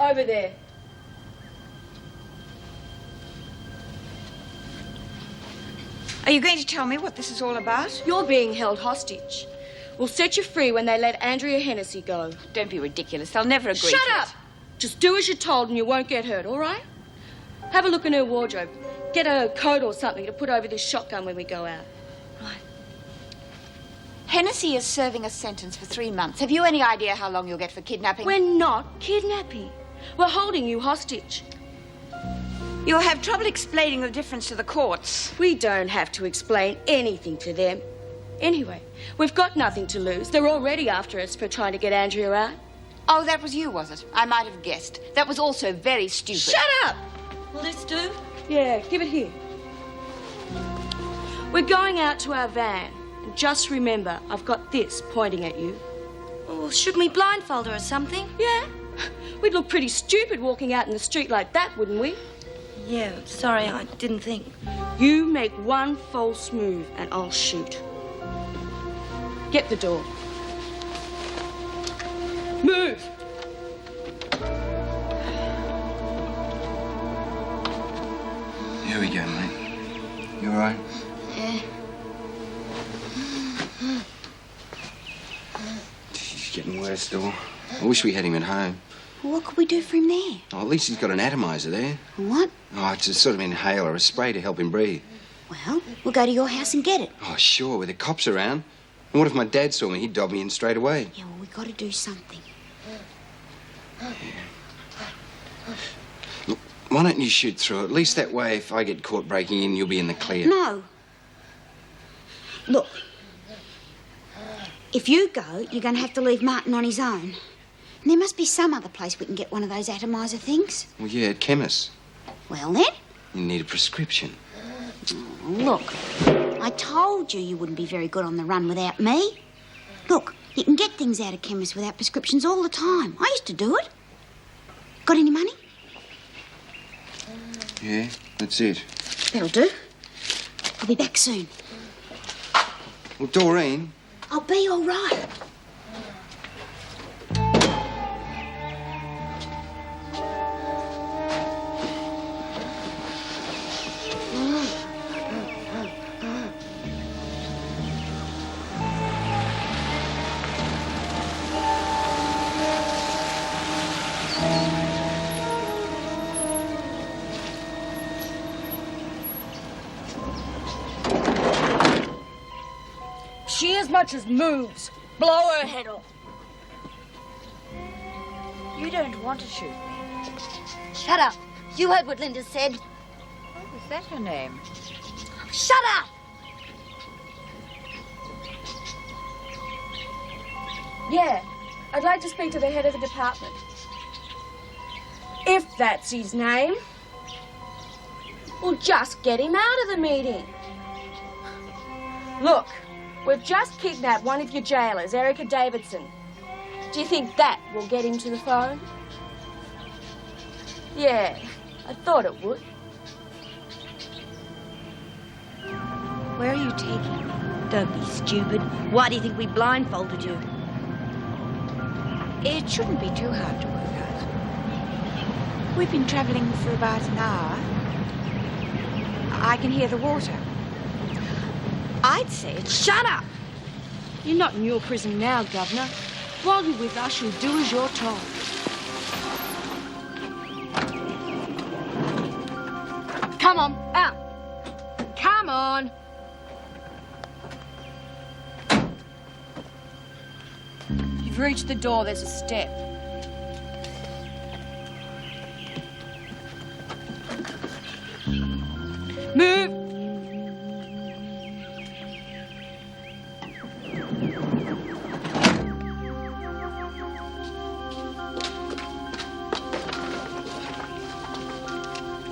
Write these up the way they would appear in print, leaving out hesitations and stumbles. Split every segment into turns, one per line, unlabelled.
Over there.
Are you going to tell me what this is all about?
You're being held hostage. We'll set you free when they let Andrea Hennessy go.
Don't be ridiculous. They'll never agree.
Shut up! Just do as you're told and you won't get hurt, all right? Have a look in her wardrobe. Get a coat or something to put over this shotgun when we go out.
Right. Hennessy is serving a sentence for 3 months. Have you any idea how long you'll get for kidnapping?
We're not kidnapping. We're holding you hostage.
You'll have trouble explaining the difference to the courts.
We don't have to explain anything to them. Anyway, we've got nothing to lose. They're already after us for trying to get Andrea out.
Oh, that was you, was it? I might have guessed. That was also very stupid.
Shut up!
Will this do?
Yeah, give it here. We're going out to our van. And just remember, I've got this pointing at you.
Well, shouldn't we blindfold her or something?
Yeah. We'd look pretty stupid walking out in the street like that, wouldn't we?
Yeah, sorry, I didn't think.
You make one false move and I'll shoot. Get the door. Move!
Here we go, mate. You all right?
Yeah.
She's getting worse, Dor. I wish we had him at home.
Well, what could we do for him there?
Oh, at least he's got an atomizer there.
What?
Oh, it's a sort of inhaler, a spray to help him breathe.
Well, we'll go to your house and get it.
Oh, sure, with the cops around. And what if my dad saw me? He'd dob me in straight away.
Yeah, well, we've got to do something.
Yeah. Look, why don't you shoot through? At least that way, if I get caught breaking in, you'll be in the clear.
No. Look, if you go, you're going to have to leave Martin on his own. And there must be some other place we can get one of those atomizer things.
Well, yeah, at chemists.
Well, then.
You need a prescription.
Look, I told you wouldn't be very good on the run without me. Look, you can get things out of chemists without prescriptions all the time. I used to do it. Got any money?
Yeah, that's it.
That'll do. I'll be back soon.
Well, Dorine...
I'll be all right.
She as much as moves. Blow her head off.
You don't want to shoot me.
Shut up. You heard what Linda said.
Oh, is that her name?
Shut up!
Yeah, I'd like to speak to the head of the department. If that's his name. We'll just get him out of the meeting. Look, we've just kidnapped one of your jailers, Erica Davidson. Do you think that will get him to the phone? Yeah, I thought it would.
Where are you taking me?
Don't be stupid. Why do you think we blindfolded you?
It shouldn't be too hard to work out. We've been travelling for about an hour. I can hear the water. I'd say it's...
Shut up! You're not in your prison now, Governor. While you're with us, you'll do as you're told. Come on, out. Come on. You've reached the door. There's a step. Move.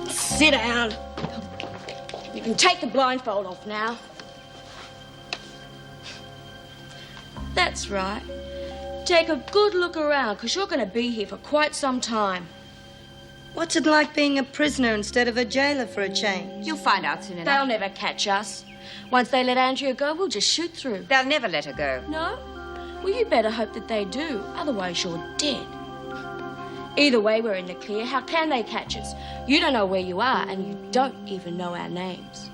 Sit down. You can take the blindfold off now. That's right. Take a good look around, because you're going to be here for quite some time.
What's it like being a prisoner instead of a jailer for a change?
You'll find out soon enough.
They'll never catch us. Once they let Andrea go, we'll just shoot through.
They'll never let her go.
No? Well, you better hope that they do. Otherwise, you're dead. Either way, we're in the clear. How can they catch us? You don't know where you are, and you don't even know our names.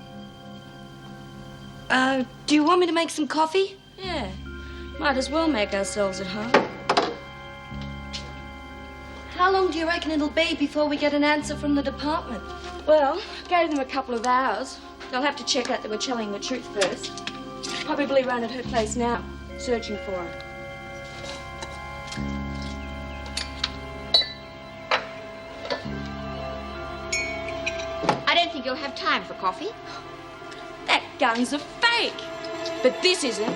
Do you want me to make some coffee?
Yeah, might as well make ourselves at home.
How long do you reckon it'll be before we get an answer from the department?
Well, gave them a couple of hours. They'll have to check out that we're telling the truth first. Probably round at her place now, searching for her.
I don't think you'll have time for coffee.
That gun's a fake. But this isn't.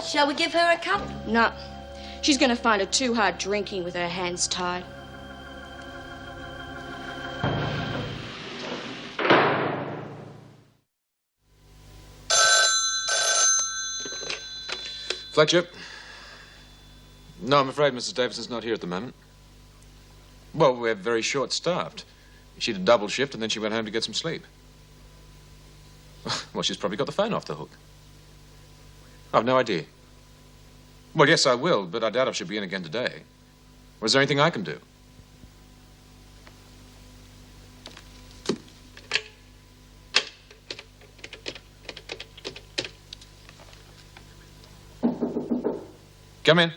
Shall we give her a cup?
No. She's going to find it too hard drinking with her hands tied.
Fletcher? No, I'm afraid Mrs. Davidson's not here at the moment. Well, we're very short-staffed. She did a double shift and then she went home to get some sleep. Well, she's probably got the phone off the hook. I've no idea. Well, yes, I will, but I doubt if she'll be in again today. Or is there anything I can do? Come in.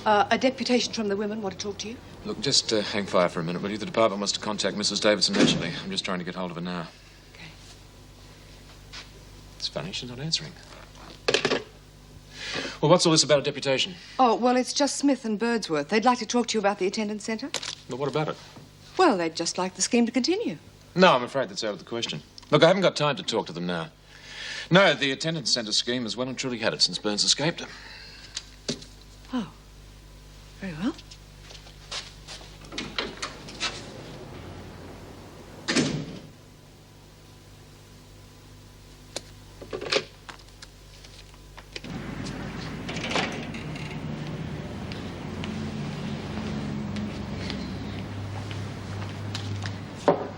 A deputation from the women want to talk to you.
Look, just hang fire for a minute, will you? The department wants to contact Mrs. Davidson urgently. I'm just trying to get hold of her now.
Okay.
It's funny, she's not answering. Well, what's all this about a deputation?
Oh, well, it's just Smith and Birdsworth. They'd like to talk to you about the attendance centre.
Well, what about it?
Well, they'd just like the scheme to continue.
No, I'm afraid that's out of the question. Look, I haven't got time to talk to them now. No, the attendance centre scheme has well and truly had it since Burns escaped her.
Oh, very well.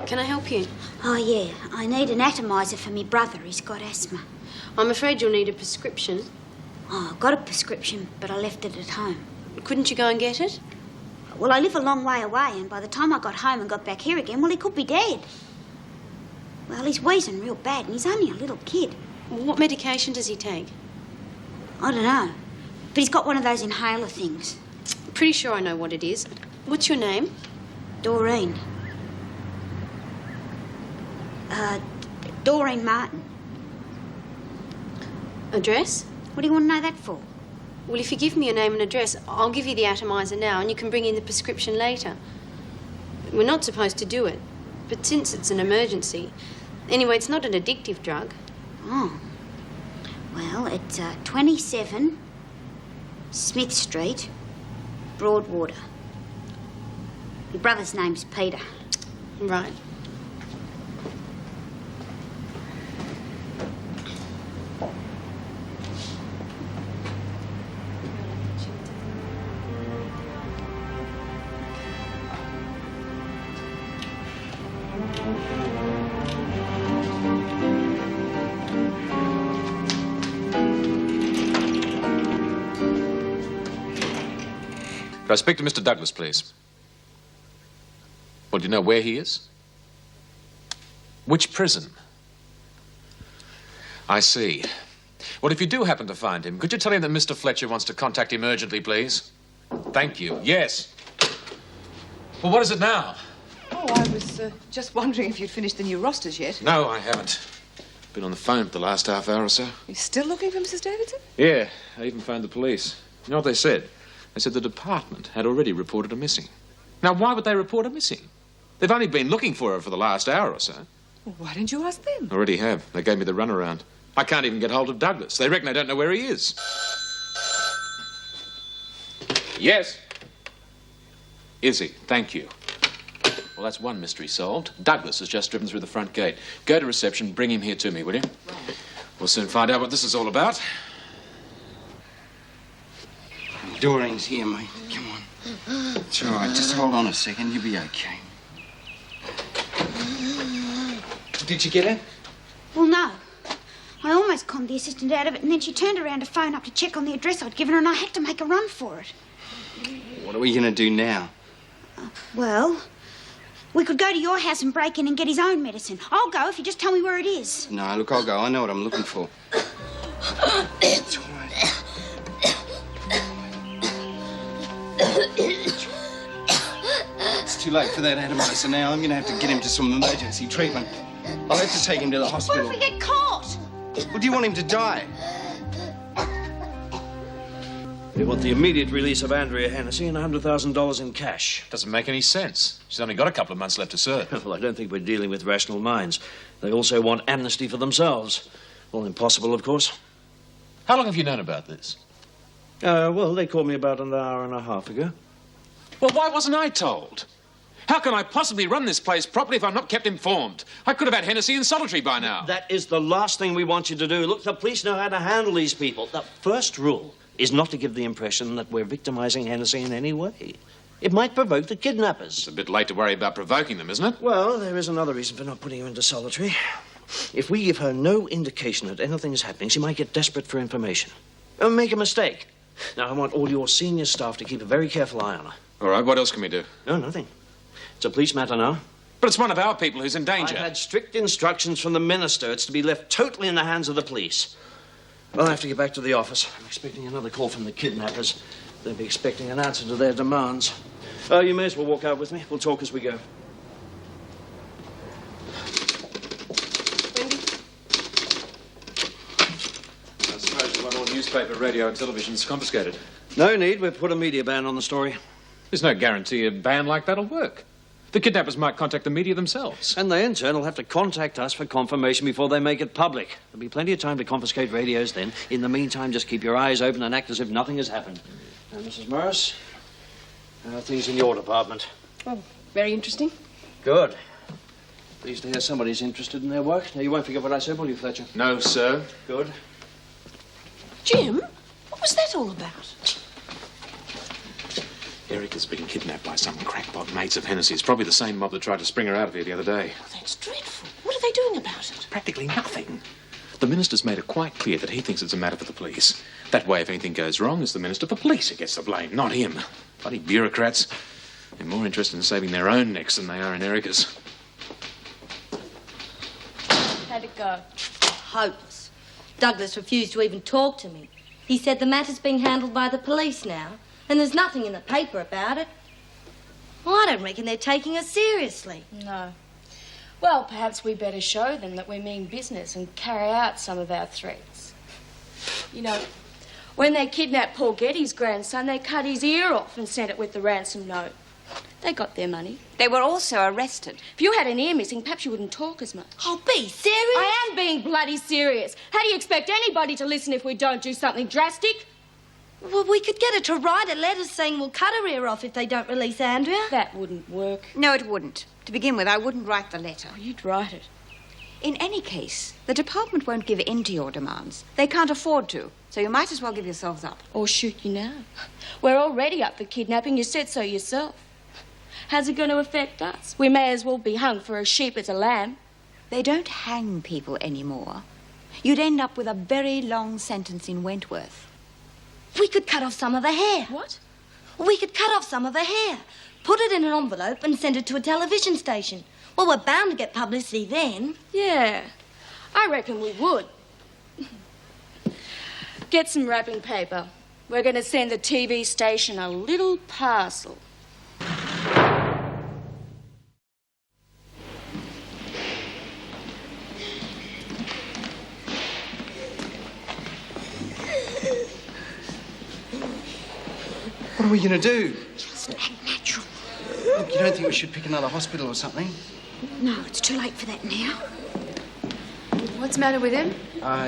Can I help you?
Oh, yeah. I need an atomizer for me brother. He's got asthma.
I'm afraid you'll need a prescription.
Oh, I've got a prescription, but I left it at home.
Couldn't you go and get it?
Well, I live a long way away, and by the time I got home and got back here again, well, he could be dead. Well, he's wheezing real bad, and he's only a little kid.
What medication does he take?
I don't know. But he's got one of those inhaler things.
Pretty sure I know what it is. What's your name?
Dorine. Dorine Martin.
Address?
What do you want to know that for?
Well, if you give me your name and address, I'll give you the atomizer now and you can bring in the prescription later. We're not supposed to do it, but since it's an emergency... Anyway, it's not an addictive drug.
Oh. Well, it's 27 Smith Street, Broadwater. Your brother's name's Peter.
Right.
Could I speak to Mr. Douglas, please? Well, do you know where he is? Which prison? I see. Well, if you do happen to find him, could you tell him that Mr. Fletcher wants to contact him urgently, please? Thank you. Yes. Well, what is it now?
Oh, I was just wondering if you'd finished the new rosters yet.
No, I haven't. Been on the phone for the last half hour or so.
You're still looking for Mrs. Davidson?
Yeah, I even phoned the police. You know what they said? They said the department had already reported her missing. Now, why would they report her missing? They've only been looking for her for the last hour or so.
Well, why didn't you ask them?
Already have. They gave me the runaround. I can't even get hold of Douglas. They reckon I don't know where he is. Yes. Is he? Thank you. Well, that's one mystery solved. Douglas has just driven through the front gate. Go to reception, bring him here to me, will you? Right. We'll soon find out what this is all about.
Dorine's here, mate. Come on. It's all right. Just hold on a second. You'll be okay. Did you get it?
Well, no. I almost conned the assistant out of it, and then she turned around to phone up to check on the address I'd given her, and I had to make a run for it.
What are we going to do now?
Well, we could go to your house and break in and get his own medicine. I'll go if you just tell me where it is.
No, look, I'll go. I know what I'm looking for. It's all right. It's too late for that atomizer now. I'm going to have to get him to some emergency treatment. I'll have to take him to the hospital.
What if we get caught?
Well, do you want him to die?
We want the immediate release of Andrea Hennessy and $100,000 in cash.
Doesn't make any sense. She's only got a couple of months left to serve.
Well, I don't think we're dealing with rational minds. They also want amnesty for themselves. All impossible, of course.
How long have you known about this?
Well, they called me about an hour and a half ago.
Well, why wasn't I told? How can I possibly run this place properly if I'm not kept informed? I could have had Hennessy in solitary by now.
That is the last thing we want you to do. Look, the police know how to handle these people. The first rule is not to give the impression that we're victimizing Hennessy in any way. It might provoke the kidnappers.
It's a bit late to worry about provoking them, isn't it?
Well, there is another reason for not putting you into solitary. If we give her no indication that anything is happening, she might get desperate for information and make a mistake. Now, I want all your senior staff to keep a very careful eye on her.
All right, what else can we do?
No, nothing. It's a police matter now.
But it's one of our people who's in danger.
I've had strict instructions from the minister. It's to be left totally in the hands of the police. I'll have to get back to the office. I'm expecting another call from the kidnappers. They'll be expecting an answer to their demands. You may as well walk out with me. We'll talk as we go.
Wendy? I suppose you want all newspaper, radio and televisions confiscated.
No need. We've put a media ban on the story.
There's no guarantee a ban like that'll work. The kidnappers might contact the media themselves.
And they, in turn, will have to contact us for confirmation before they make it public. There'll be plenty of time to confiscate radios then. In the meantime, just keep your eyes open and act as if nothing has happened. Now, Mrs. Morris, how are things in your department?
Oh, very interesting.
Good. Pleased to hear somebody's interested in their work. Now, you won't forget what I said, will you, Fletcher?
No, sir.
Good.
Jim, what was that all about?
Eric has been kidnapped by some crackpot mates of Hennessy's. Probably the same mob that tried to spring her out of here the other day.
Oh, that's dreadful. What are they doing about it?
Practically nothing. The minister's made it quite clear that he thinks it's a matter for the police. That way, if anything goes wrong, it's the minister for police who gets the blame, not him. Bloody bureaucrats. They're more interested in saving their own necks than they are in Erica's.
How'd it go? Hopeless. Douglas refused to even talk to me. He said the matter's being handled by the police now, and there's nothing in the paper about it. Well, I don't reckon they're taking us seriously.
No. Well, perhaps we better show them that we mean business and carry out some of our threats. You know, when they kidnapped Paul Getty's grandson, they cut his ear off and sent it with the ransom note. They got their money.
They were also arrested.
If you had an ear missing, perhaps you wouldn't talk as much.
Oh, be serious?
I am being bloody serious. How do you expect anybody to listen if we don't do something drastic?
Well, we could get her to write a letter saying we'll cut her ear off if they don't release Andrea.
That wouldn't work.
No, it wouldn't. To begin with, I wouldn't write the letter.
Oh, you'd write it.
In any case, the department won't give in to your demands. They can't afford to, so you might as well give yourselves up.
Or shoot you now. We're already up for kidnapping. You said so yourself. How's it going to affect us? We may as well be hung for a sheep as a lamb.
They don't hang people anymore. You'd end up with a very long sentence in Wentworth.
We could cut off some of her hair.
What?
We could cut off some of her hair, put it in an envelope and send it to a television station. Well, we're bound to get publicity then.
Yeah, I reckon we would. Get some wrapping paper. We're going to send the TV station a little parcel.
What are we going to do?
Just act natural.
Look, you don't think we should pick another hospital or something?
No, it's too late for that now.
What's the matter with him?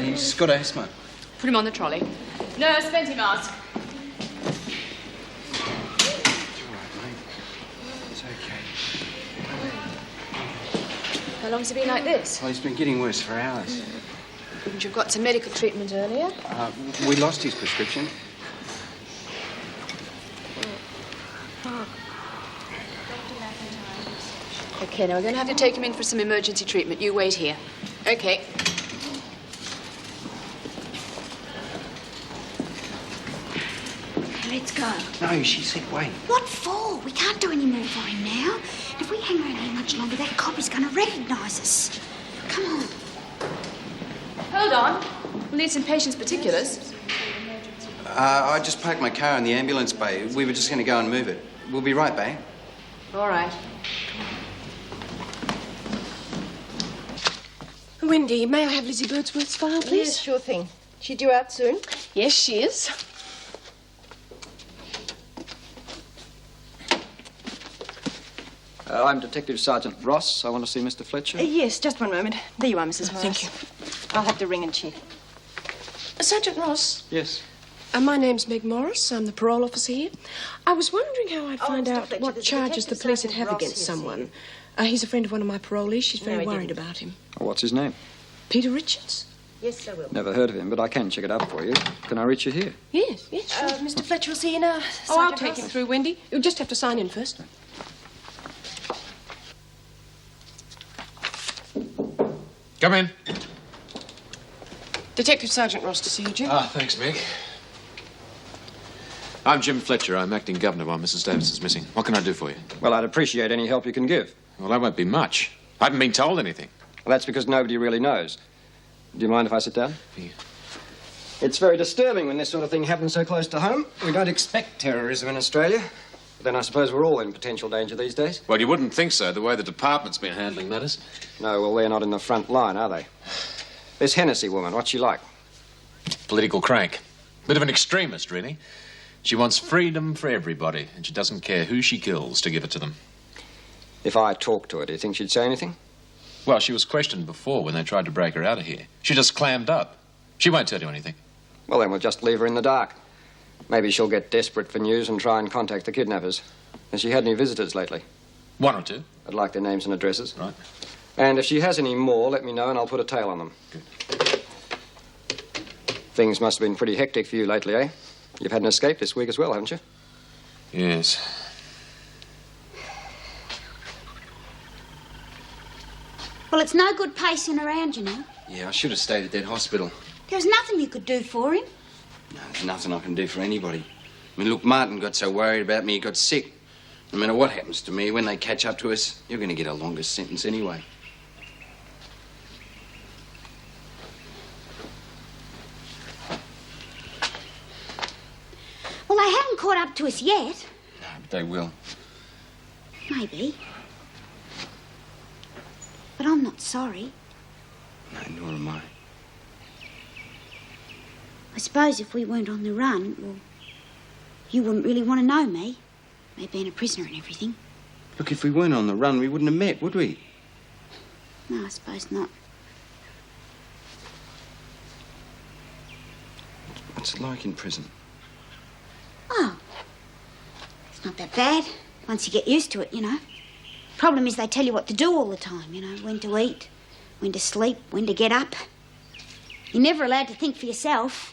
He's got asthma.
Put him on the trolley. Nurse, venti mask.
It's all right, mate. It's okay.
How long's he been like this?
Well, he's been getting worse for hours.
Wouldn't you have got some medical treatment earlier?
We lost his prescription.
Okay, now we're going to have to take him in for some emergency treatment. You wait here. Okay.
go.
No, she said wait.
What for? We can't do any more for him now. If we hang around here much longer, that cop is going to recognise us. Come on.
Hold on. We'll need some patient's particulars.
I just parked my car in the ambulance bay. We were just going to go and move it. We'll be right back.
All right.
Wendy, may I have Lizzie Birdsworth's file, please?
Yes, sure thing. She due out soon?
Yes, she is.
I'm Detective Sergeant Ross. I want to see Mr. Fletcher.
Yes, just one moment. There you are, Mrs. Morris.
Thank you.
I'll have to ring and check.
Sergeant Ross.
Yes.
My name's Meg Morris. I'm the parole officer here. I was wondering how I'd find
Mr.
out
Fletcher,
what
there's a
charges the
Detective
police would
Sergeant
have
Ross
against
here,
someone. He's a friend of one of my parolees. She's very
No, he
worried
didn't.
about him.
Oh, what's his name?
Peter Richards?
Yes, I will.
Never heard of him, but I can check it up for you. Can I reach you here?
Yes, yes, sure.
Mr. Fletcher will see you now.
Oh, I'll
Sergeant
take
Ross.
him through, Wendy. You'll just have to sign in first.
Come in.
Detective Sergeant Ross to see you, Jim.
Thanks, Meg. I'm Jim Fletcher. I'm acting governor while Mrs. Davis is missing. What can I do for you?
Well, I'd appreciate any help you can give.
Well, that won't be much. I haven't been told anything.
Well, that's because nobody really knows. Do you mind if I sit down?
Yeah.
It's very disturbing when this sort of thing happens so close to home. We don't expect terrorism in Australia. But then I suppose we're all in potential danger these days.
Well, you wouldn't think so, the way the department's been handling matters.
No, well, they're not in the front line, are they? This Hennessy woman, what's she like?
Political crank. Bit of an extremist, really. She wants freedom for everybody, and she doesn't care who she kills to give it to them.
If I talked to her, do you think she'd say anything?
Well, she was questioned before when they tried to break her out of here. She just clammed up. She won't tell you anything.
Well, then we'll just leave her in the dark. Maybe she'll get desperate for news and try and contact the kidnappers. Has she had any visitors lately?
One or two.
I'd like their names and addresses.
Right.
And if she has any more, let me know and I'll put a tail on them.
Good.
Things must have been pretty hectic for you lately, eh? You've had an escape this week as well, haven't you?
Yes.
Well, it's no good pacing around, you know.
Yeah, I should have stayed at that hospital.
There was nothing you could do for him.
No, there's nothing I can do for anybody. I mean, look, Martin got so worried about me, he got sick. No matter what happens to me, when they catch up to us, you're going to get a longer sentence anyway.
Well, they haven't caught up to us yet.
No, but they will.
Maybe. But I'm not sorry.
No, nor am I.
I suppose if we weren't on the run, well, you wouldn't really want to know me. Me being a prisoner and everything.
Look, if we weren't on the run, we wouldn't have met, would we?
No, I suppose not.
What's it like in prison?
Oh. It's not that bad. Once you get used to it, you know. Problem is they tell you what to do all the time, you know. When to eat, when to sleep, when to get up. You're never allowed to think for yourself.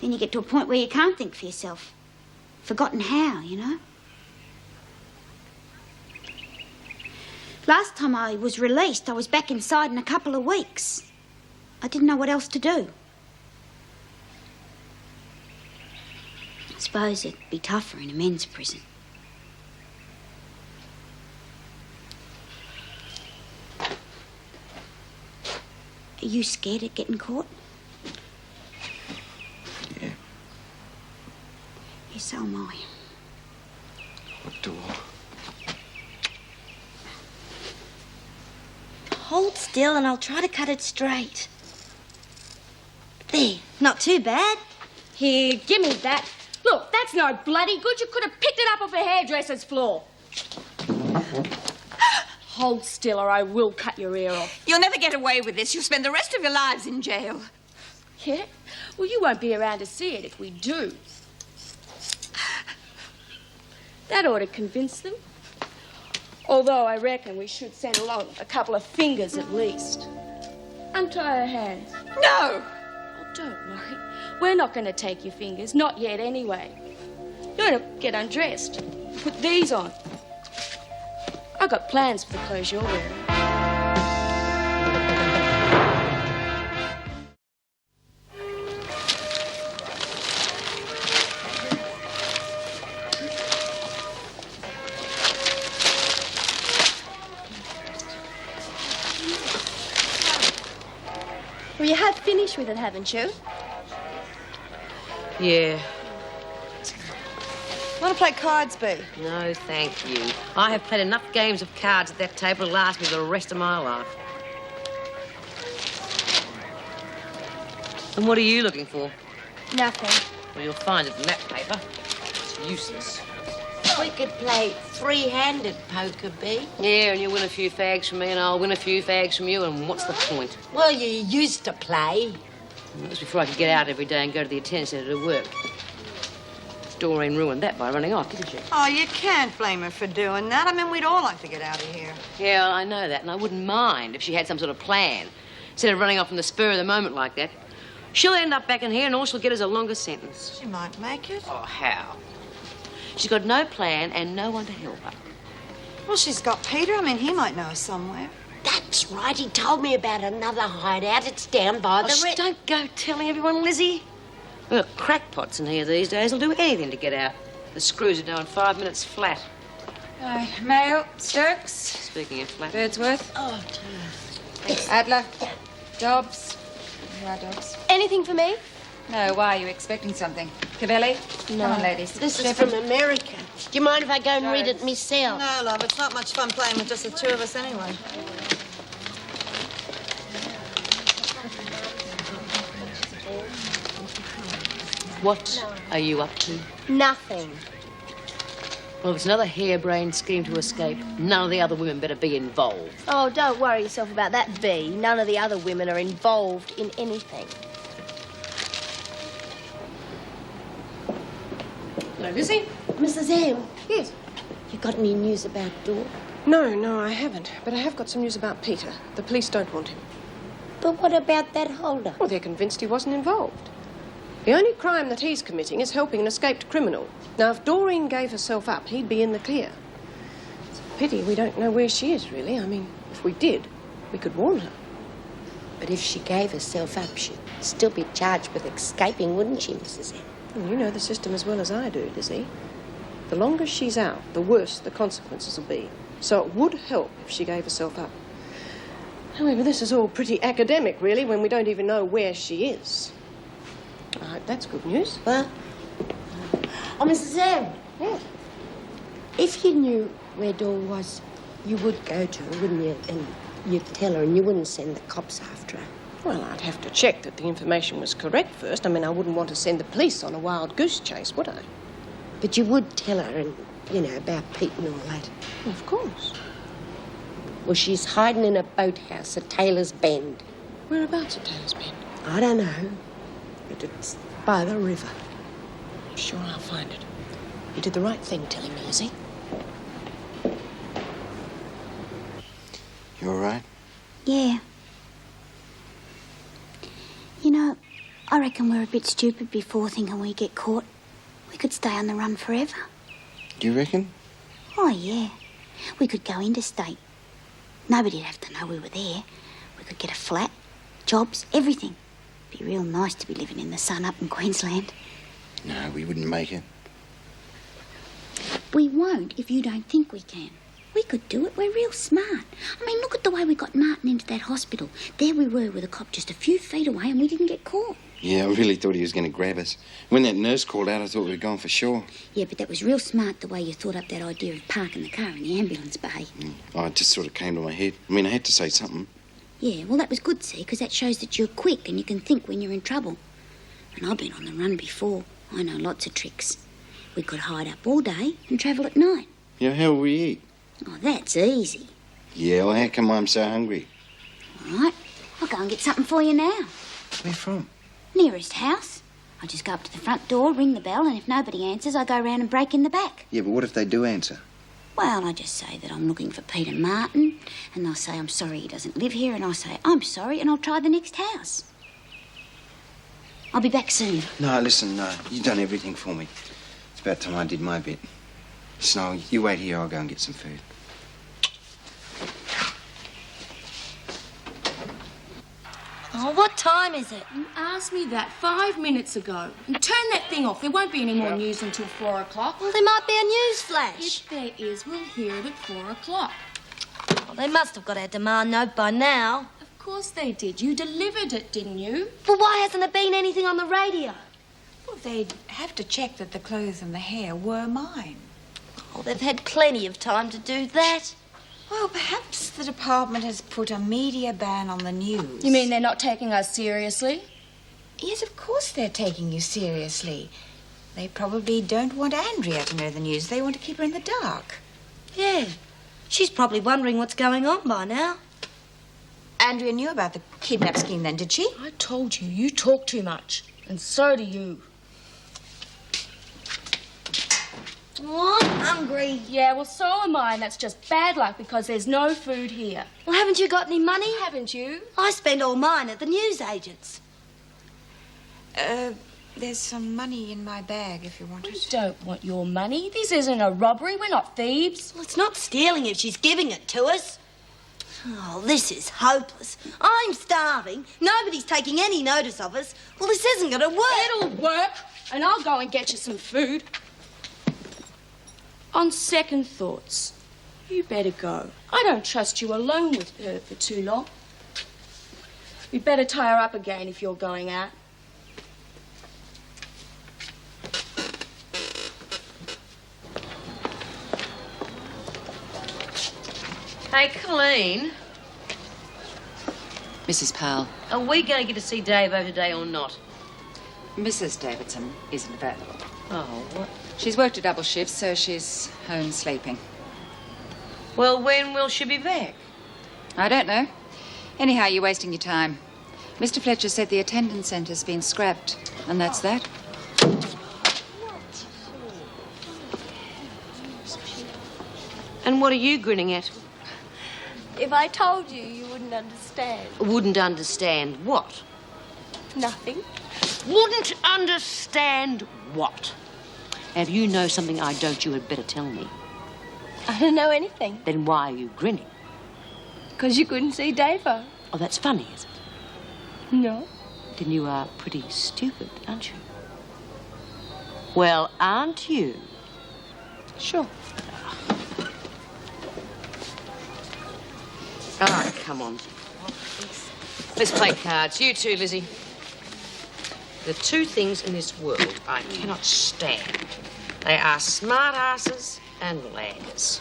Then you get to a point where you can't think for yourself. Forgotten how, you know. Last time I was released, I was back inside in a couple of weeks. I didn't know what else to do. I suppose it'd be tougher in a men's prison. Are you scared of getting caught?
Yeah.
Yes, so am I.
What door?
Hold still and I'll try to cut it straight. There, not too bad.
Here, give me that. Look, that's no bloody good. You could have picked it up off a hairdresser's floor. Hold still or I will cut your ear off.
You'll never get away with this. You'll spend the rest of your lives in jail.
Yeah? Well, you won't be around to see it if we do. That ought to convince them. Although I reckon we should send along a couple of fingers at least. Untie her hands.
No!
Oh, don't worry. We're not going to take your fingers. Not yet, anyway. You're going to get undressed. Put these on. I've got plans for the clothes you're wearing.
Well, you have finished with it, haven't you?
Yeah.
Want to play cards, Bea?
No, thank you. I have played enough games of cards at that table to last me the rest of my life. And what are you looking for?
Nothing.
Well, you'll find it in that paper. It's useless.
We could play three-handed poker, Bea.
Yeah, and you win a few fags from me and I'll win a few fags from you, and what's the point?
Well, you used to play.
That was before I could get out every day and go to the attendance centre to work. Dorine ruined that by running off, didn't she?
Oh, you can't blame her for doing that. I mean, we'd all like to get out of here.
Yeah, I know that, and I wouldn't mind if she had some sort of plan. Instead of running off on the spur of the moment like that. She'll end up back in here and all she'll get is a longer sentence.
She might make it.
Oh, how? She's got no plan and no one to help her.
Well, she's got Peter. I mean, he might know her somewhere.
That's right. He told me about another hideout. It's down by the...
Don't go telling everyone, Lizzie. Well, crackpots in here these days will do anything to get out. The screws are down 5 minutes flat.
Mail, Stokes,
Speaking of flat.
Birdsworth.
Oh,
Thanks. Adler, Dobbs. You are Dobbs.
Anything for me?
No, why are you expecting something? Cavelli?
No.
Come on, ladies.
This is from America. Do you mind if I go and read it myself?
No, love, it's not much fun playing with just the two of us anyway.
What are you up to?
Nothing.
Well, if it's another harebrained scheme to escape, none of the other women better be involved.
Oh, don't worry yourself about that, Bea. None of the other women are involved in anything.
Hello, Lizzie.
Mrs. M,
Yes.
you got any news about Dor?
No, I haven't. But I have got some news about Peter. The police don't want him.
But what about that holder?
Well, they're convinced he wasn't involved. The only crime that he's committing is helping an escaped criminal. Now, if Dorine gave herself up, he'd be in the clear. It's a pity we don't know where she is, really. I mean, if we did, we could warn her.
But if she gave herself up, she'd still be charged with escaping, wouldn't she, Mrs. M?
Well, you know the system as well as I do, Lizzie. The longer she's out, the worse the consequences will be. So it would help if she gave herself up. However, this is all pretty academic, really, when we don't even know where she is. I hope that's good news.
Well, oh, Mrs. M.
Yes.
If you knew where Dor was, you would go to her, wouldn't you? And you'd tell her and you wouldn't send the cops after her.
Well, I'd have to check that the information was correct first. I mean, I wouldn't want to send the police on a wild goose chase, would I?
But you would tell her and, you know, about Pete and all that.
Well, of course.
Well, she's hiding in a boathouse at Taylor's Bend.
Whereabouts at Taylor's Bend?
I don't know, but it's by the river.
I'm sure I'll find it. You did the right thing telling me, Lizzie.
You all right?
Yeah. You know, I reckon we're a bit stupid before thinking we get caught. We could stay on the run forever.
Do you reckon?
Oh, yeah. We could go interstate. Nobody'd have to know we were there. We could get a flat, jobs, everything. Be real nice to be living in the sun up in Queensland.
No, we wouldn't make it.
We won't if you don't think we can. We could do it. We're real smart. I mean, look at the way we got Martin into that hospital. There we were with a cop just a few feet away and we didn't get caught.
Yeah, I really thought he was going to grab us. When that nurse called out, I thought we were gone for sure.
Yeah, but that was real smart the way you thought up that idea of parking the car in the ambulance bay.
Oh, it just sort of came to my head. I mean, I had to say something.
Yeah, well, that was good, see, because that shows that you're quick and you can think when you're in trouble. And I've been on the run before. I know lots of tricks. We could hide up all day and travel at night.
Yeah, how will we eat?
Oh, that's easy.
Yeah, well, how come I'm so hungry?
All right, I'll go and get something for you now.
Where from?
Nearest house. I just go up to the front door, ring the bell, and if nobody answers, I go round and break in the back.
Yeah, but what if they do answer?
Well, I just say that I'm looking for Peter Martin, and they'll say I'm sorry he doesn't live here, and I'll say I'm sorry, and I'll try the next house. I'll be back soon.
No, listen, no. You've done everything for me. It's about time I did my bit. Snow, you wait here, I'll go and get some food.
Oh, what time is it?
You asked me that 5 minutes ago. And turn that thing off. There won't be any more news until 4 o'clock.
Well, there might be a news flash.
If there is, we'll hear it at 4 o'clock.
Well, they must have got our demand note by now.
Of Of course they did. You delivered it, didn't you?
Well, why hasn't there been anything on the radio?
Well, they'd have to check that the clothes and the hair were mine.
Oh, they've had plenty of time to do that.
Well, perhaps the department has put a media ban on the news.
You mean they're not taking us seriously?
Yes, of course they're taking you seriously. They probably don't want Andrea to know the news. They want to keep her in the dark.
Yeah. She's probably wondering what's going on by now.
Andrea knew about the kidnap scheme then, did she?
I told you, you talk too much. And so do you.
Oh, I'm hungry.
Yeah, well, so am I, and that's just bad luck because there's no food here.
Well, haven't you got any money?
Haven't you?
I spend all mine at the newsagents.
There's some money in my bag if you want it.
We don't want your money. This isn't a robbery. We're not thieves.
Well, it's not stealing if she's giving it to us. Oh, this is hopeless. I'm starving. Nobody's taking any notice of us. Well, this isn't going to work.
It'll work, and I'll go and get you some food. On second thoughts, you better go. I don't trust you alone with her for too long. We'd better tie her up again if you're going out.
Hey, Colleen,
Mrs. Powell,
are we going to get to see Dave over today or not?
Mrs. Davidson isn't available.
Oh, what?
She's worked a double shift, so she's home sleeping.
Well, when will she be back?
I don't know. Anyhow, you're wasting your time. Mr. Fletcher said the attendance centre's been scrapped, and that's that.
And what are you grinning at?
If I told you, you wouldn't understand.
Wouldn't understand what?
Nothing.
Wouldn't understand what? If you know something I don't, you had better tell me.
I don't know anything.
Then why are you grinning?
Because you couldn't see Davo.
Oh, that's funny, is it?
No.
Then you are pretty stupid, aren't you? Well, aren't you?
Sure.
All right, come on. Let's play cards. You too, Lizzie. The two things in this world I cannot stand. They are smart asses and laggers.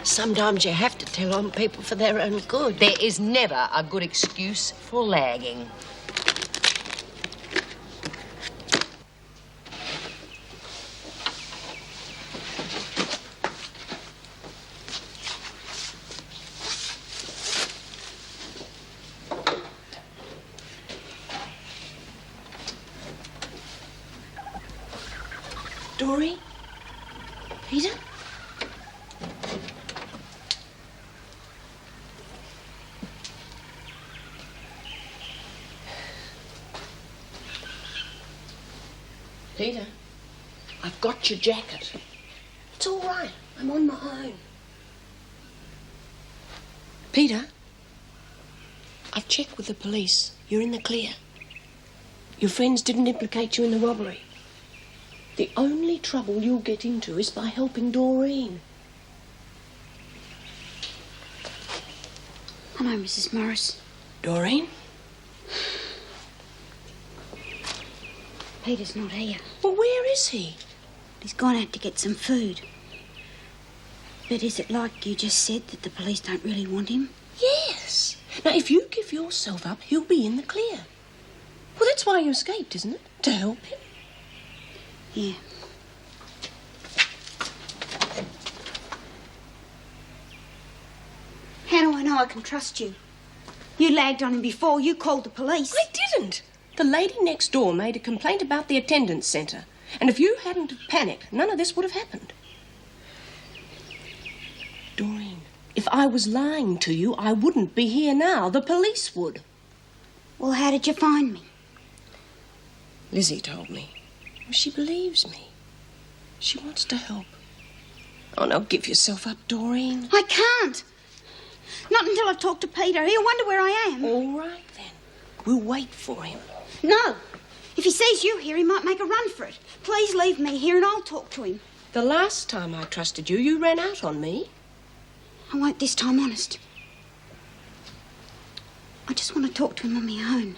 Sometimes you have to tell on people for their own good.
There is never a good excuse for lagging.
Dorine? Peter?
Peter, I've got your jacket. It's all right. I'm on my own. Peter, I've checked with the police. You're in the clear. Your friends didn't implicate you in the robbery. The only trouble you'll get into is by helping Dorine.
Hello, Mrs. Morris.
Dorine?
Peter's not here.
Well, where is he?
He's gone out to get some food. But is it like you just said that the police don't really want him?
Yes. Now, if you give yourself up, he'll be in the clear. Well, that's why you escaped, isn't it? To help him.
Yeah. How do I know I can trust you? You lagged on him before. You called the police.
I didn't. The lady next door made a complaint about the attendance centre. And if you hadn't have panicked, none of this would have happened. Dorine, if I was lying to you, I wouldn't be here now. The police would.
Well, how did you find me?
Lizzie told me. She believes me. She wants to help. Oh, now give yourself up, Dorine.
I can't. Not until I've talked to Peter. He'll wonder where I am.
All right, then. We'll wait for him.
No. If he sees you here, he might make a run for it. Please leave me here and I'll talk to him.
The last time I trusted you, you ran out on me.
I won't this time, honest. I just want to talk to him on my own.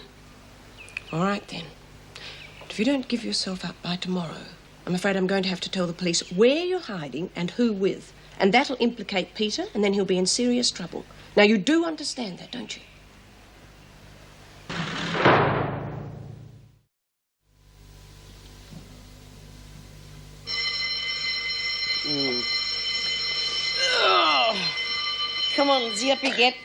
All right, then. If you don't give yourself up by tomorrow, I'm afraid I'm going to have to tell the police where you're hiding and who with. And that'll implicate Peter, and then he'll be in serious trouble. Now, you do understand that, don't you?
Oh, come on, Lizzie, up you get.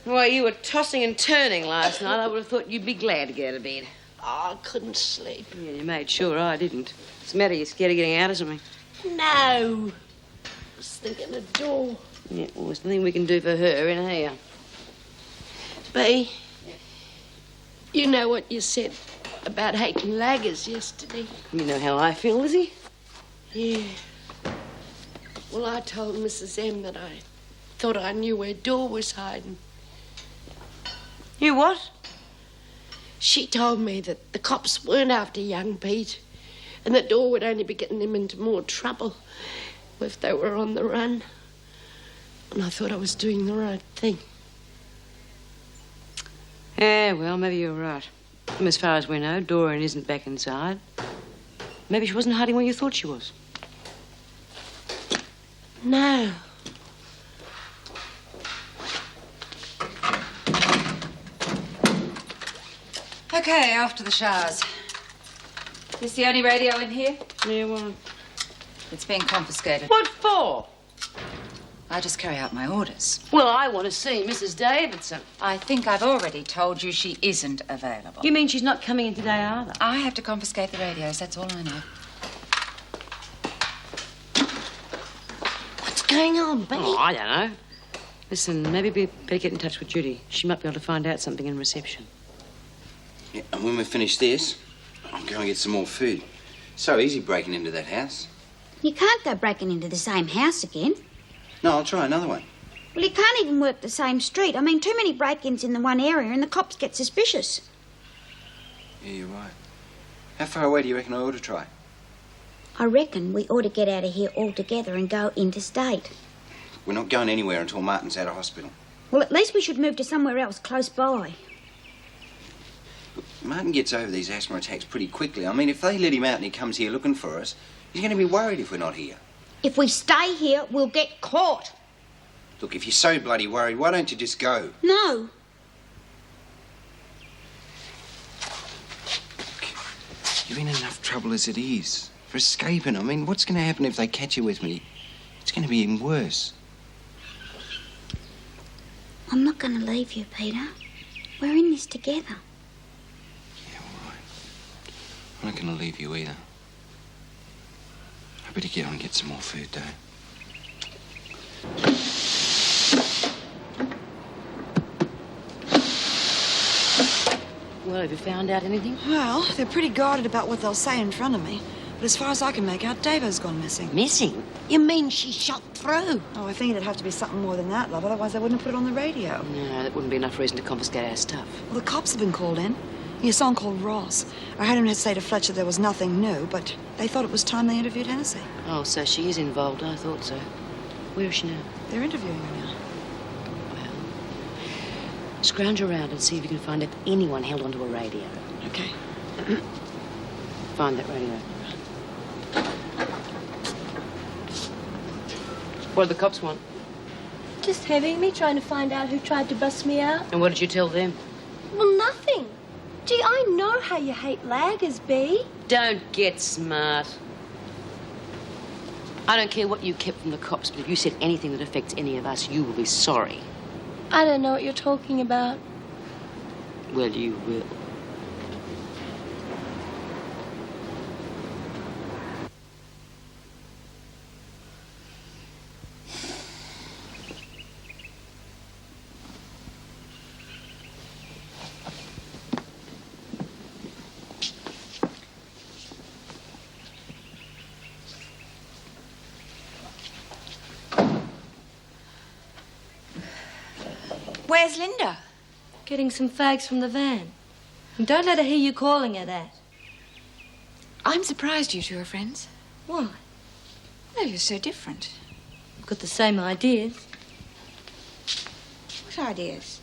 Why, you were tossing and turning last night. I would have thought you'd be glad to get out of bed.
Oh, I couldn't sleep.
Yeah, you made sure I didn't. What's the matter? You scared of getting out or something?
No. I was thinking of Dor.
Yeah, well, there's nothing we can do for her in here.
Bea, you know what you said about hating laggers yesterday?
You know how I feel, Lizzie?
Yeah. Well, I told Mrs. M that I thought I knew where Dor was hiding.
You what?
She told me that the cops weren't after young Pete and that Dor would only be getting them into more trouble if they were on the run. And I thought I was doing the right thing.
Yeah, well, maybe you're right. And as far as we know, Dorine isn't back inside. Maybe she wasn't hiding where you thought she was.
No.
Okay, after the showers. This the only radio in here?
Yeah, well...
It's been confiscated.
What for?
I just carry out my orders.
Well, I want to see Mrs. Davidson.
I think I've already told you she isn't available.
You mean she's not coming in today either?
I have to confiscate the radios, that's all I know.
What's going on, Bea?
Oh, I don't know. Listen, maybe we better get in touch with Judy. She might be able to find out something in reception.
Yeah, and when we finish this, I'm going to get some more food. So easy breaking into that house.
You can't go breaking into the same house again.
No, I'll try another one.
Well, you can't even work the same street. I mean, too many break-ins in the one area and the cops get suspicious.
Yeah, you're right. How far away do you reckon I ought to try?
I reckon we ought to get out of here altogether and go interstate.
We're not going anywhere until Martin's out of hospital.
Well, at least we should move to somewhere else close by.
Martin gets over these asthma attacks pretty quickly. I mean, if they let him out and he comes here looking for us, he's going to be worried if we're not here.
If we stay here, we'll get caught.
Look, if you're so bloody worried, why don't you just go?
No.
You're in enough trouble as it is. For escaping. I mean, what's going to happen if they catch you with me? It's going to be even worse.
I'm not going to leave you, Peter. We're in this together.
Yeah, all right. I'm not going to leave you either. I better get on and get some more food, though.
Well, have you found out anything?
Well, they're pretty guarded about what they'll say in front of me. But as far as I can make out, Davo's gone missing.
Missing?
You mean she shot through?
Oh, I think it'd have to be something more than that, love. Otherwise, they wouldn't have put it on the radio.
No, that wouldn't be enough reason to confiscate our stuff.
Well, the cops have been called in. Your son called Ross. I had him say to Fletcher there was nothing new, but they thought it was time they interviewed Hennessy.
Oh, so she is involved. I thought so. Where is she now?
They're interviewing her now.
Well, scrounge around and see if you can find if anyone held onto a radio.
Okay.
Find that radio. What do the cops want?
Just having me trying to find out who tried to bust me out.
And what did you tell them?
Well, nothing. Gee, I know how you hate laggers, Bea.
Don't get smart. I don't care what you kept from the cops, but if you said anything that affects any of us, you will be sorry.
I don't know what you're talking about.
Well, you will.
Where's Linda?
Getting some fags from the van. And don't let her hear you calling her that.
I'm surprised you two are friends.
Why?
Well, you're so different.
We've got the same ideas.
What ideas?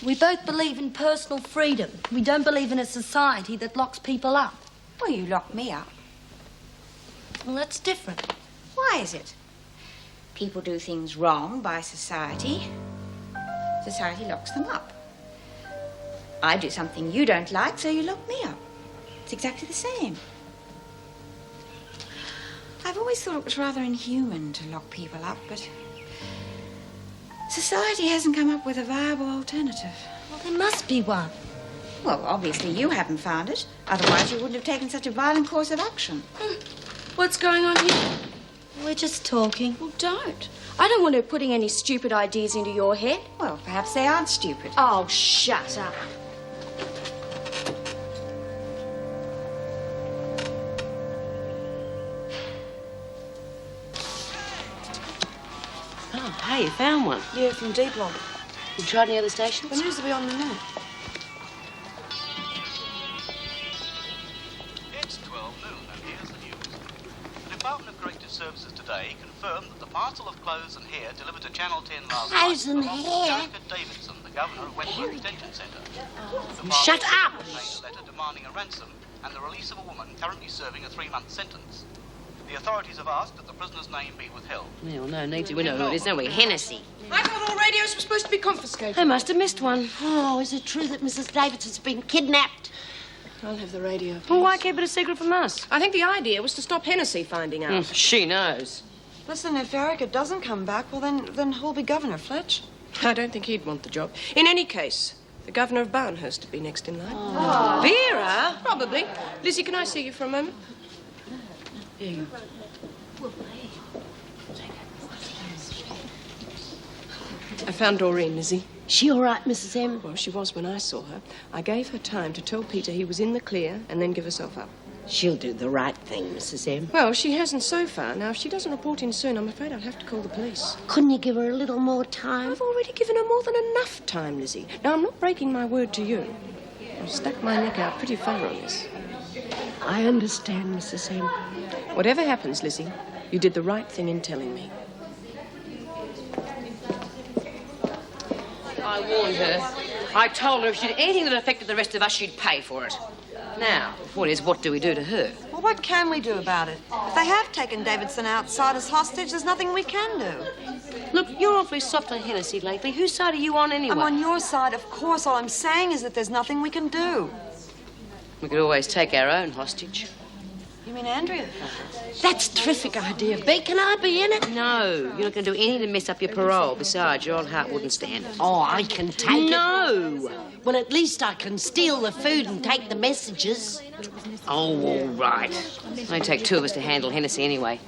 We both believe in personal freedom. We don't believe in a society that locks people up.
Well, you locked me up.
Well, that's different.
Why is it? People do things wrong by society. Society locks them up. I do something you don't like, so you lock me up. It's exactly the same. I've always thought it was rather inhuman to lock people up, but society hasn't come up with a viable alternative.
Well, there must be one.
Well, obviously you haven't found it. Otherwise you wouldn't have taken such a violent course of action.
What's going on here?
We're just talking.
Well, don't. I don't want her putting any stupid ideas into your head.
Well, perhaps they aren't stupid.
Oh, shut up.
Oh, hey, you found one.
Yeah, from D block.
You tried any other stations?
There needs to be on the map.
It's 12 noon, and here's the news. The Department of Corrective Services today confirmed that the parcel of clothes and hair delivered to Channel 10 last
Clothes
night
and
belonged to
hair?
Jacob Davidson, the governor of Wentworth Detention Centre.
Shut up!
A letter demanding a ransom and the release of a woman currently serving a 3-month sentence. The authorities have asked that the prisoner's name be withheld.
Yeah, well, no need to. We know who it is, don't we? Hennessy.
I thought all radios were supposed to be confiscated.
I must have missed one. Oh, is it true that Mrs. Davidson's been kidnapped?
I'll have the radio, please.
Well, why keep it a secret from us?
I think the idea was to stop Hennessy finding out.
She knows.
Listen, if Erica doesn't come back, well, then who'll be governor, Fletch?
I don't think he'd want the job. In any case, the governor of Barnhurst would be next in line.
Oh.
Vera? Probably. Lizzie, can I see you for a moment?
Here you go.
I found Dorine, Lizzie.
She all right, Mrs. M?
Well, she was when I saw her. I gave her time to tell Peter he was in the clear and then give herself up.
She'll do the right thing, Mrs. M.
Well, she hasn't so far. Now, if she doesn't report in soon, I'm afraid I'll have to call the police.
Couldn't you give her a little more time?
I've already given her more than enough time, Lizzie. Now, I'm not breaking my word to you. I've stuck my neck out pretty far on this.
I understand, Mrs. M.
Whatever happens, Lizzie, you did the right thing in telling me.
I warned her. I told her if she did anything that affected the rest of us, she'd pay for it. Now, the point is, what do we do to her?
Well, what can we do about it? If they have taken Davidson outside as hostage, there's nothing we can do.
Look, you're awfully soft on Hennessy lately. Whose side are you on anyway?
I'm on your side, of course. All I'm saying is that there's nothing we can do.
We could always take our own hostage.
You mean Andrea?
That's a terrific idea, B. Can I be in it? No, you're not going to do anything to mess up your parole. Besides, your old heart wouldn't stand it.
Oh, I can take it.
No!
Well, at least I can steal the food and take the messages.
Oh, all right. It only take 2 of us to handle Hennessy anyway.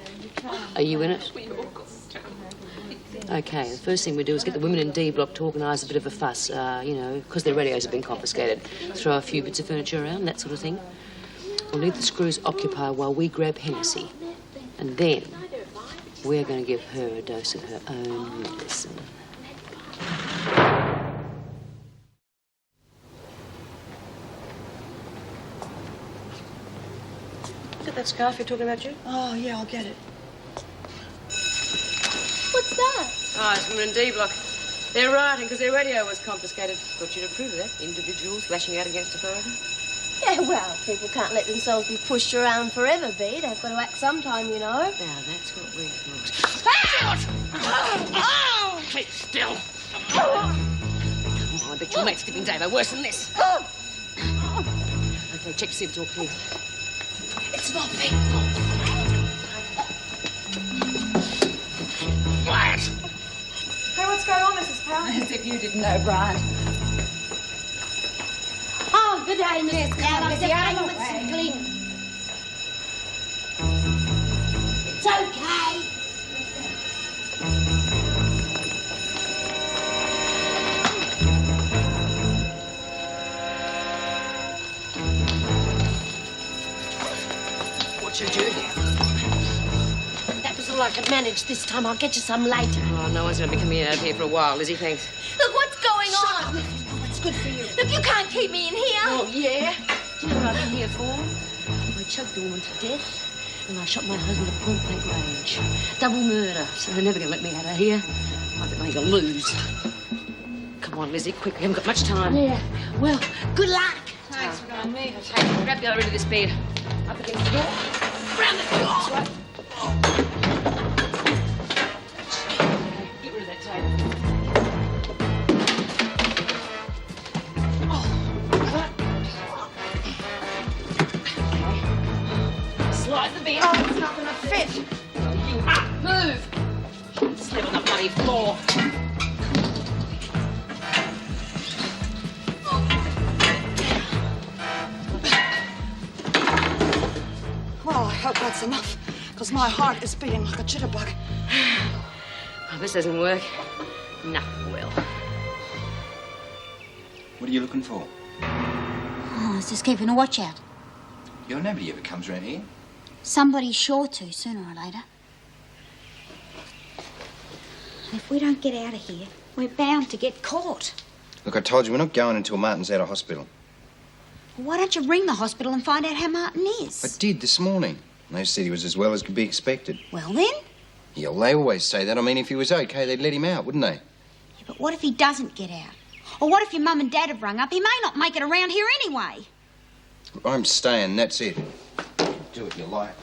Are you in it? OK, the first thing we do is get the women in D block to organise a bit of a fuss, you know, because their radios have been confiscated. Throw a few bits of furniture around, that sort of thing. We'll leave the screws occupied while we grab Hennessy. And then we're going to give her a dose of her own medicine.
Look at that scarf you're talking about, Jude.
Oh, yeah, I'll get it.
What's that?
Oh, it's women in D block. They're rioting because their radio was confiscated. Thought you'd approve of that. Individuals lashing out against authority.
Yeah, well, people can't let themselves be pushed around forever, B. They've got to act sometime, you know.
Now, that's what we're for.
Oh!
Keep still. Come on, I bet your mate's giving Davo worse than this. OK, check to see if it's all clear.
It's not me. Quiet.
Hey, what's going on, Mrs. Powell?
As if you didn't know, Brian.
Oh, good day, Mrs. Powell. I'm just hanging with some cleaning.
It's okay.
What's your duty?
That was all I could manage this time. I'll get you some later.
Oh, no one's going to be coming out here for a while, Lizzie, thanks.
Look, what's going on?
What's good for you?
Look, you can't keep me in here.
Oh, yeah? Do you know what I've been here for? I choked a woman to death, and I shot my husband at point-blank range. Double murder, so they're never going to let me out of here. I bet they can lose. Come Come on, Lizzie, quick, we haven't got much time.
Yeah. Well, good luck.
Thanks for going with me. Okay, grab the other end of this bed. Up against the door. Round the door. Get rid of that table. Slide the bed.
Oh, it's not gonna fit.
You up, move. Sleep on the bloody floor.
Well, I hope that's enough, because my heart is beating like a jitterbug.
Oh, this doesn't work. Nothing will.
What are you looking for?
Oh, I was just keeping a watch out.
Nobody ever comes around here.
Somebody's sure to, sooner or later. If we don't get out of here, we're bound to get caught.
Look, I told you, we're not going until Martin's out of hospital.
Well, why don't you ring the hospital and find out how Martin is?
I did this morning. They said he was as well as could be expected.
Well, then?
Yeah, well, they always say that. I mean, if he was okay, they'd let him out, wouldn't they?
Yeah, but what if he doesn't get out? Or what if your mum and dad have rung up? He may not make it around here anyway.
I'm staying, that's it. Do what you like.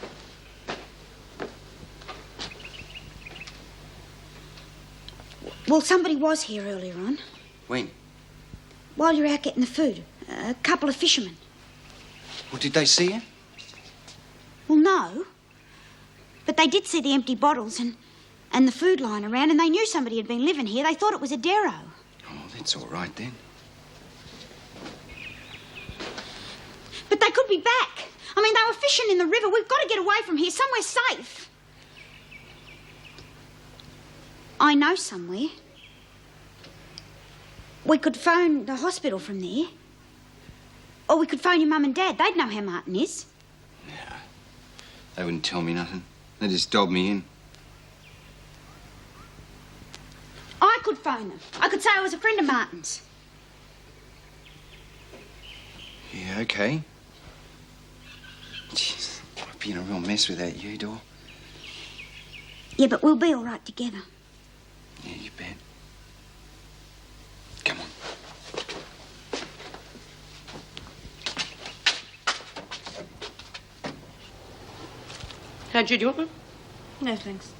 Well, somebody was here earlier on.
When?
While you're out getting the food. A couple of fishermen.
Well, did they see you?
Well, no. But they did see the empty bottles and the food lying around, and they knew somebody had been living here. They thought it was a Darrow.
Oh, that's all right, then.
But they could be back. I mean, they were fishing in the river. We've got to get away from here, somewhere safe. I know somewhere. We could phone the hospital from there. Or we could phone your mum and dad. They'd know how Martin is.
Yeah. They wouldn't tell me nothing. They just dobbed me in.
I could phone them. I could say I was a friend of Martin's.
Yeah, okay. Jeez, I'd be in a real mess without you, Dor.
Yeah, but we'll be all right together.
Yeah, you bet. Come on.
How do you want one?
No, thanks.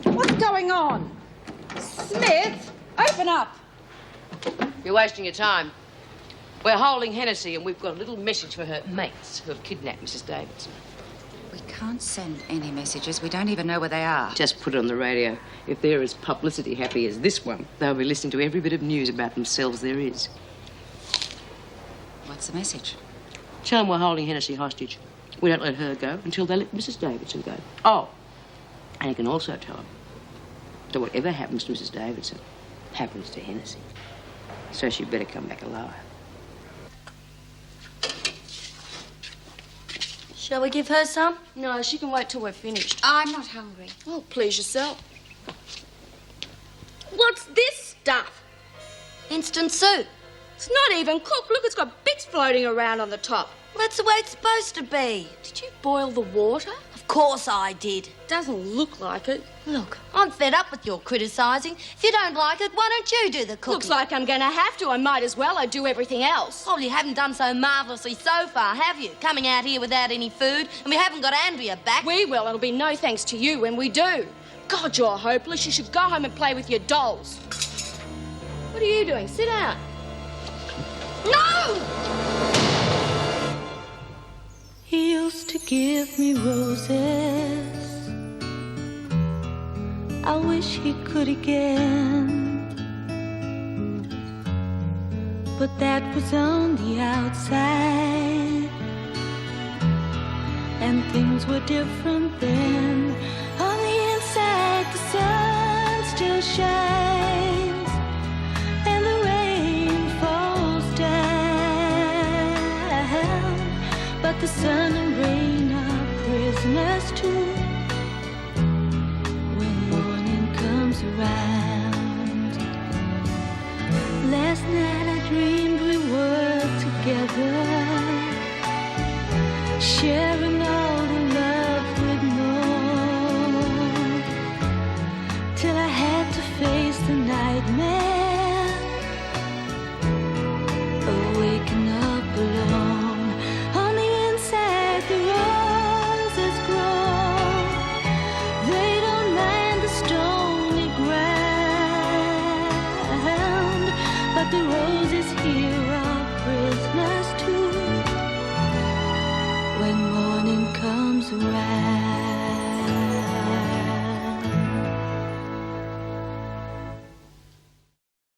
What's going on? Smith, open up.
You're wasting your time. We're holding Hennessy, and we've got a little message for her mates who have kidnapped Mrs. Davidson.
We can't send any messages. We don't even know where they are.
Just put it on the radio. If they're as publicity happy as this one, they'll be listening to every bit of news about themselves there is.
What's the message?
Tell them we're holding Hennessy hostage. We don't let her go until they let Mrs. Davidson go. Oh, and you can also tell them that whatever happens to Mrs. Davidson happens to Hennessy. So she'd better come back alive.
Shall we give her some?
No, she can wait till we're finished.
I'm not hungry.
Oh, please yourself.
What's this stuff? Instant soup.
It's not even cooked. Look, it's got bits floating around on the top.
Well, that's the way it's supposed to be.
Did you boil the water?
Of course I did.
Doesn't look like it.
Look, I'm fed up with your criticising. If you don't like it, why don't you do the cooking?
Looks like I'm going to have to. I might as well. I do everything else.
Well, you haven't done so marvellously so far, have you? Coming out here without any food, and we haven't got Andrea back.
We will. It'll be no thanks to you when we do. God, you're hopeless. You should go home and play with your dolls. What are you doing? Sit down.
No!
He used to give me roses. I wish he could again. But that was on the outside, and things were different then. On the inside, the sun still shines, and the rain falls down. But the sun and rain are prisoners too when morning comes around.